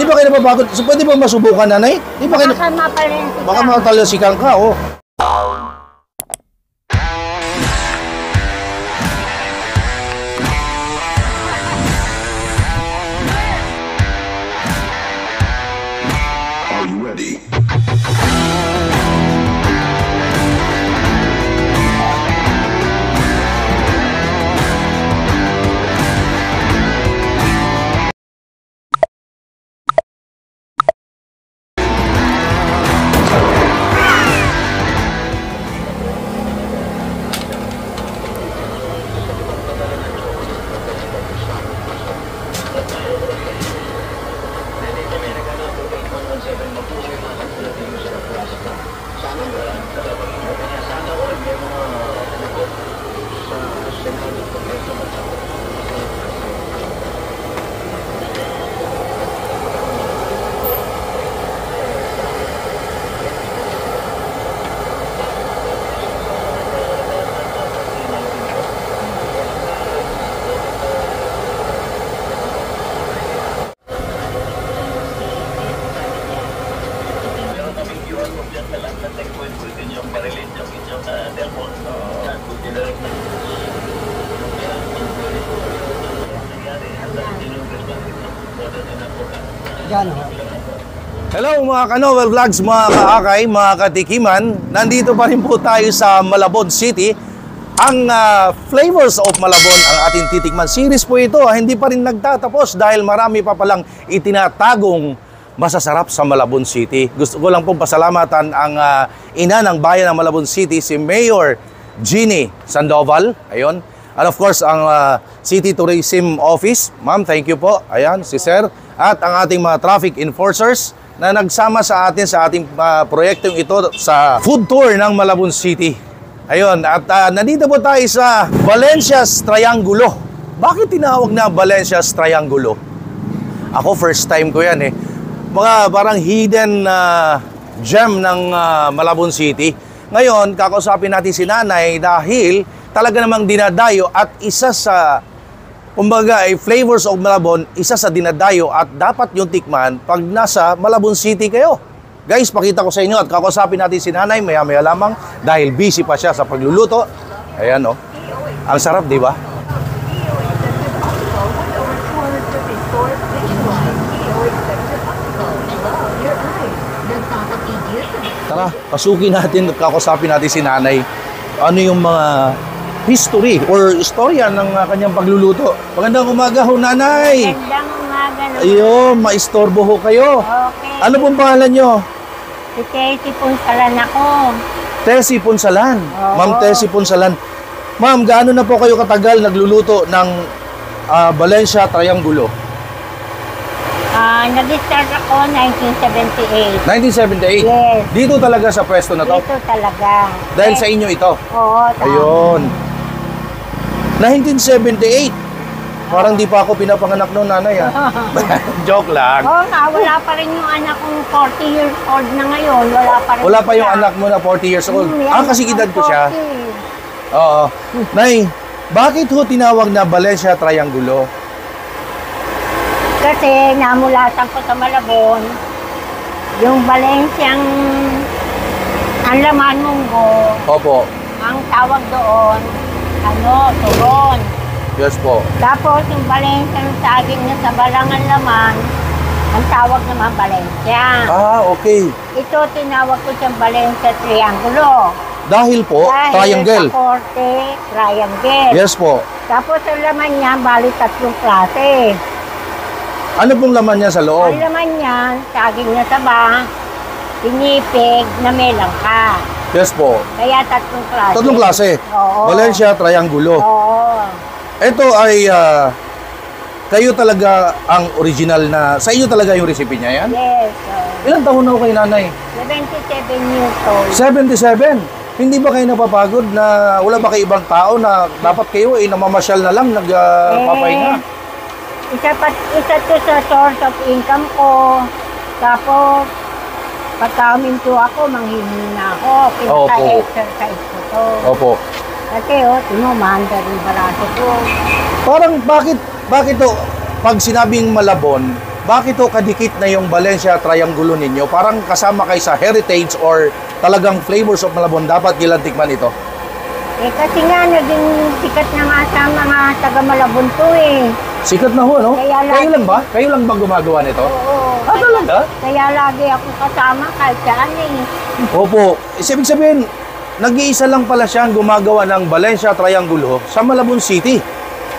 Hindi ba kayo napapagod? So, pwede ba masubukan, nanay? Hindi ba kayo... Baka matalasikan ka, oh. Are you ready? Hello mga ka-Noel Vlogs, mga kaakay, mga katikiman. Nandito pa rin po tayo sa Malabon City. Ang Flavors of Malabon ang ating titikman. Series po ito, hindi pa rin nagtatapos dahil marami pa palang itinatagong masasarap sa Malabon City. Gusto ko lang pong pasalamatan ang ina ng bayan ng Malabon City, si Mayor Jeannie Sandoval. Ayun. And of course, ang City Tourism Office. Ma'am, thank you po. Ayan, si Sir. At ang ating mga traffic enforcers na nagsama sa atin sa ating proyektong ito sa food tour ng Malabon City. Ayun, at nandito po tayo sa Valencia's Triangulo. Bakit tinawag na Valencia's Triangulo? Ako first time ko yan eh. Mga parang hidden gem ng Malabon City. Ngayon, kakausapin natin si Nanay dahil talaga namang dinadayo at isa sa kumbaga ay Flavors of Malabon, isa sa dinadayo at dapat yung tikman pag nasa Malabon City kayo. Guys, pakita ko sa inyo at kakausapin natin si Nanay maya-maya lamang dahil busy pa siya sa pagluluto. Ayan oh. Ang sarap, di ba? Tara, pasukin natin at kakausapin natin si Nanay. Ano yung mga history or istorya ng kanyang pagluluto. Magandang umaga ho, Nanay. Magandang umaga naman. Ayun, maistorbo ho kayo. Okay. Ano pong pangalan nyo? Si Tessie Punsalan ako. Tessie Punsalan. Oo. Ma'am Tessie Punsalan. Ma'am, gaano na po kayo katagal nagluluto ng Valencia Triangulo? Nag-start ako 1978. 1978? Yes. Dito talaga sa pwesto na to? Dito talaga. Dahil sa inyo ito? Oo, tama. Ayun. 1978. Parang di pa ako pinapanganak noon, Nanay. Joke lang. Oo nga, wala pa rin yung anak kong 40 years old na ngayon. Wala pa rin. Wala pa yung anak mo na 40 years old. Kasi edad ko siya. 40. Oo. Nay, bakit ho tinawag na Valencia Triangulo? Kasi namulatan ko sa Malabon, yung Valenciang ang laman munggo, Opo. ang tawag doon, turon. Yes po. Tapos yung Valenciang saging na sa balangan laman, ang tawag naman Valencia. Okay. Ito tinawag ko siyang Valencia Triangulo. Dahil po, triangle. Dahil sa korte, triangle. Yes po. Tapos ang laman niya, bali 3 klase. Ano pong laman niya sa loob? Ang laman niya, saging na saba, pinipig na may langka. Yes po. Kaya 3 klase. 3 klase. Oo. Valencia Triangulo. Oo. Ito ay kayo talaga ang original na, sa inyo talaga yung recipe niya yan? Yes. Ilang taon na ho kayo, Nanay? 77 years old. 77. Hindi ba kayo napapagod na wala ba kayo ibang tao na dapat kayo ay namamasyal na lang nagpapahinga? Isa to sa source of income ko. Tapos, pagka huminto ako, manghihingi na ako. Pinaka-exercise ko to. Opo. Kasi, tinumanda rin barato ko. Parang bakit to, pag sinabing Malabon, bakit to kadikit na yung Valencia Triangulo ninyo? Parang kasama kayo sa heritage or talagang flavors of Malabon, dapat nilang tikman ito? Eh kasi nga, naging sikat na nga sa mga taga Malabon to eh. Sikat na ho, no? Kaya Kayo lang ba? Kayo lang ba gumagawa nito? Oo. Ah, talaga? Kaya lagi ako kasama kahit saan eh. Opo. Ibig sabihin, nag-iisa lang pala siya ang gumagawa ng Valencia Triangulo sa Malabon City.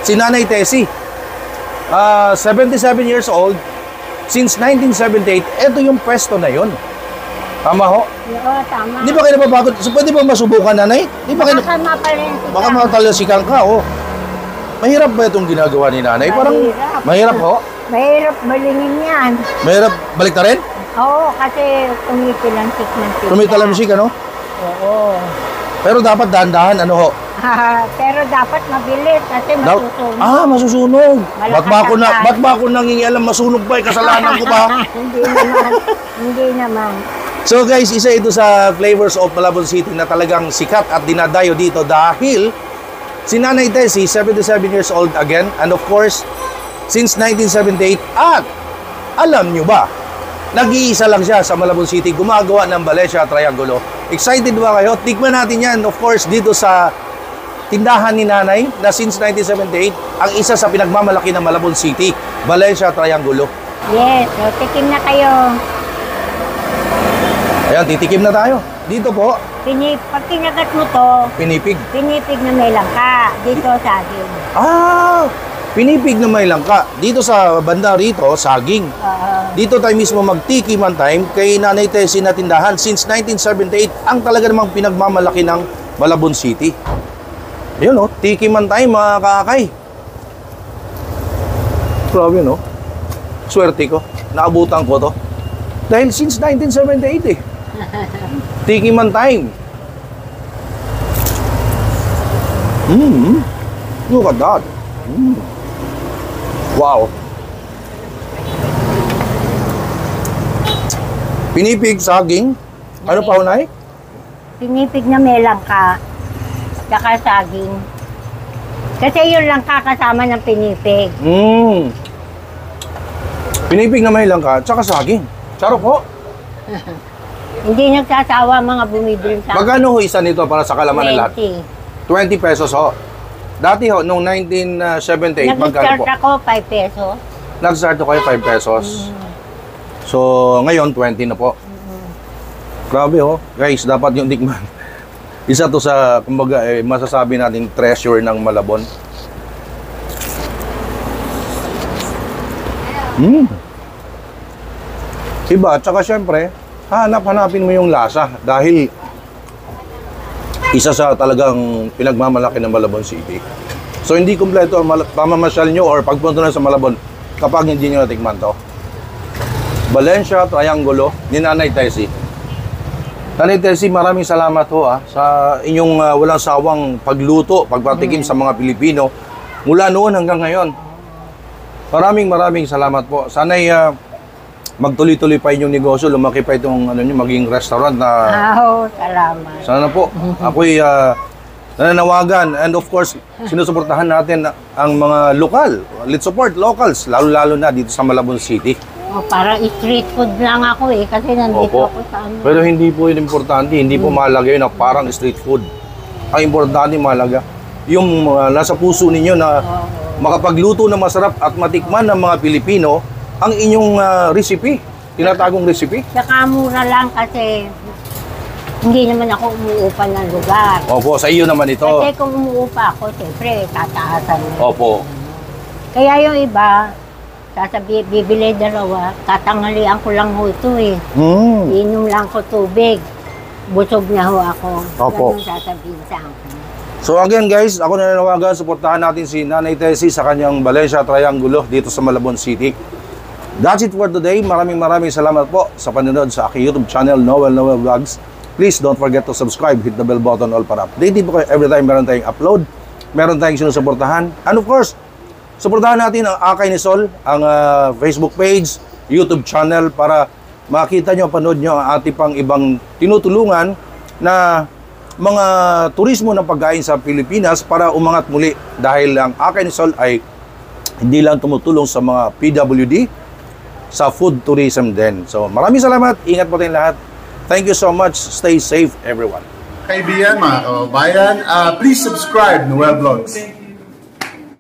Si Nanay Tessie. 77 years old. Since 1978, ito yung pwesto na yun. Tama ho? Oo, tama. Di ba kayo napapagod? So, pwede ba masubukan, Nanay? Di ba kayo... Baka mapalensik Baka matalasikan ka, oh. Mahirap ba itong ginagawa ni Nanay? Parang mahirap ho? Mahirap balingin yan. Mahirap balik na rin? Oo, kasi tumitilansik man sila. Tumitalamsik, ano? Oo. Pero dapat dahan-dahan, ano ho? Pero dapat mabilis kasi masusunod. Masusunog. Malakas Ba't ba ako nangingialam masunog ba? Kasalanan ko ba? Hindi naman. Hindi naman. So guys, isa ito sa flavors of Malabon City na talagang sikat at dinadayo dito dahil si Nanay Tessie, 77 years old again, and of course, since 1978, at alam nyo ba, nag-iisa lang siya sa Malabon City gumagawa ng Valencia Triangulo. Excited ba kayo? Tikman natin yan, of course, dito sa tindahan ni Nanay na since 1978, ang isa sa pinagmamalaki ng Malabon City, Valencia Triangulo. Yes, so tikim na kayo. Ayan, titikim na tayo. Dito po, Pag kinagat mo to, pinipig. pinipig na may langka dito sa atin. Pinipig na may langka. Dito sa banda rito, saging. Dito tayo mismo magtikiman time kay Nanay Tessie na tindahan since 1978 ang talaga namang pinagmamalaki ng Malabon City. Ayun oh, tikiman time mga kakay. Grabe no. Swerte ko. Naabutan ko to. Dahil since 1978 eh. Tikiman time. Look at that. Wow. Pinipig, saging. Ano pa, Unay? Pinipig na may langka, saka saging. Kasi yun langka kasama ng pinipig. Pinipig na may langka, tsaka saging. Sarap po. Hindi nagsasawa mga bumibili sa Magkano ho isa nito para sa kalaman ng lahat? 20. 20 pesos ho. Dati ho, noong 1978, magkano Nag-start po? ako 5 pesos. Nag-start ko kayo 5 pesos. So, ngayon, 20 na po. Grabe ho. Guys, dapat yung tikman. Isa to sa, kumbaga, masasabi nating treasure ng Malabon. Iba, tsaka syempre, hanapin mo yung lasa dahil isa sa talagang pinagmamalaki ng Malabon City. So hindi kumpleto ang pamamasyal nyo or pagpunta na sa Malabon kapag hindi nyo natikman to. Valencia Triangulo ni Nanay Tessie. Nanay Tessie, maraming salamat ho sa inyong walang sawang pagluto, pagpatikim sa mga Pilipino mula noon hanggang ngayon. Maraming salamat po. Sana'y magtuloy-tuloy pa inyong negosyo, lumaki pa itong maging restaurant na Salamat. sana po. Ako'y nananawagan and of course, sinusuportahan natin ang mga lokal. Let's support locals, lalo-lalo na dito sa Malabon City. Parang street food lang ako kasi nandito Opo. ako sa ano. Pero hindi po yun importante, hindi po mahalaga yun na parang street food. Ang importante mahalaga, yung nasa puso ninyo na makapagluto na masarap at matikman ng mga Pilipino ang inyong recipe, tinatagong recipe. Saka mura lang kasi hindi naman ako umuupa ng lugar. Opo, sa iyo naman ito. Kasi kung umuupa ako, siyempre, tataasan mo. Opo. Kaya yung iba, bibili dalawa, tatanghalian ko lang ho ito Inom lang ko tubig. Busog na ho ako. Opo. Ganun sasabihin sa akin. So again guys, ako nananawagan, suportahan natin si Nanay Tessie sa kanyang Valencia Triangulo dito sa Malabon City. That's it for today. Maraming salamat po sa panonood sa aking YouTube channel, Noel Vlogs. Please don't forget to subscribe, hit the bell button all para updated po kayo every time meron tayong upload, meron tayong sinusuportahan. And of course, suportahan natin ang Akay ni Sol, ang Facebook page, YouTube channel para makita nyo, panood nyo ang ating pang ibang tinutulungan na mga turismo ng pagkain sa Pilipinas para umangat muli dahil ang Akay ni Sol ay hindi lang tumutulong sa mga PWD sa food tourism din. So maraming salamat. Ingat po tayong lahat. Thank you so much. Stay safe everyone. Kaibigan, mga kababayan, please subscribe Noel Vlogs.